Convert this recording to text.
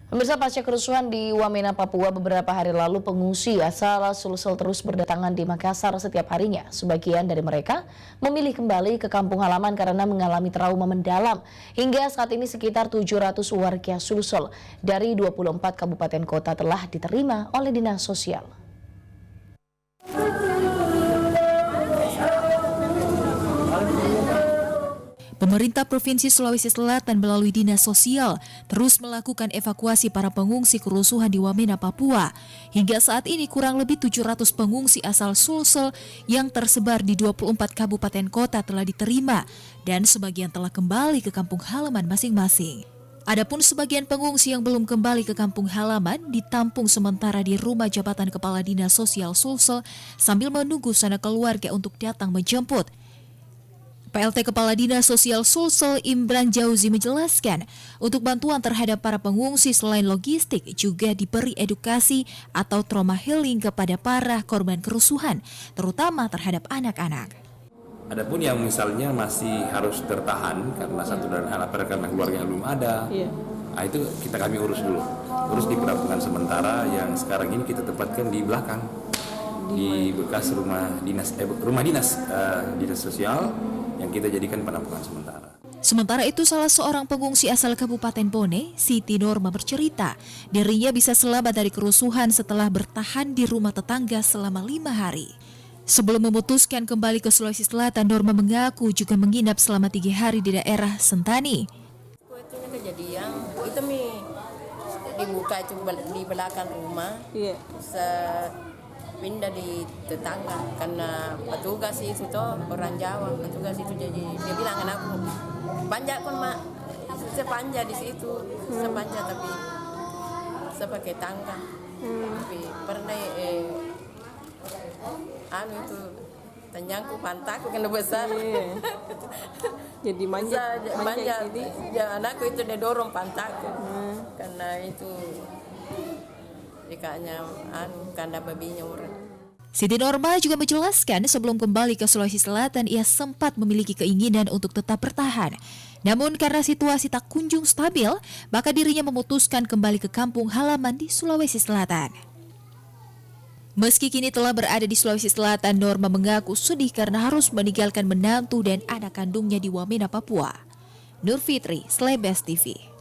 Pemirsa, pasca kerusuhan di Wamena, Papua beberapa hari lalu, pengungsi asal Sulsel terus berdatangan di Makassar setiap harinya. Sebagian dari mereka memilih kembali ke kampung halaman karena mengalami trauma mendalam. Hingga saat ini sekitar 700 warga Sulsel dari 24 kabupaten kota telah diterima oleh Dinas Sosial. Pemerintah Provinsi Sulawesi Selatan melalui Dinas Sosial terus melakukan evakuasi para pengungsi kerusuhan di Wamena, Papua. Hingga saat ini kurang lebih 700 pengungsi asal Sulsel yang tersebar di 24 kabupaten kota telah diterima dan sebagian telah kembali ke kampung halaman masing-masing. Adapun sebagian pengungsi yang belum kembali ke kampung halaman ditampung sementara di rumah jabatan Kepala Dinas Sosial Sulsel sambil menunggu sanak keluarga untuk datang menjemput. PLT Kepala Dinas Sosial Sulsel Imran Jauzi menjelaskan, untuk bantuan terhadap para pengungsi selain logistik juga diberi edukasi atau trauma healing kepada para korban kerusuhan, terutama terhadap anak-anak. Adapun yang misalnya masih harus tertahan karena satu dan hal karena keluarga belum ada, nah itu kami urus dulu, urus di penampungan sementara yang sekarang ini kita tempatkan di belakang, di bekas rumah dinas sosial yang kita jadikan penampungan sementara. Sementara itu, salah seorang pengungsi asal Kabupaten Bone, Siti Norma bercerita, dirinya bisa selamat dari kerusuhan setelah bertahan di rumah tetangga selama 5 hari. Sebelum memutuskan kembali ke Sulawesi Selatan, Norma mengaku juga menginap selama 3 hari di daerah Sentani. Itu kejadian, itu dibuka di belakang rumah. Pindah di tetangga karena petugas itu toh orang Jawa, petugas itu jadi dia bilang anakku panjat kon mak sepanja di situ sepanja tapi sebagai tangga tapi pernah itu tanjangku pantaku kena besar jadi manja jadi ya anakku itu dia dorong pantaku karena itu dikanya kanda babinya orang. Siti Norma juga menjelaskan sebelum kembali ke Sulawesi Selatan ia sempat memiliki keinginan untuk tetap bertahan. Namun karena situasi tak kunjung stabil, maka dirinya memutuskan kembali ke kampung halaman di Sulawesi Selatan. Meski kini telah berada di Sulawesi Selatan, Norma mengaku sedih karena harus meninggalkan menantu dan anak kandungnya di Wamena, Papua. Nur Fitri, Slebes TV.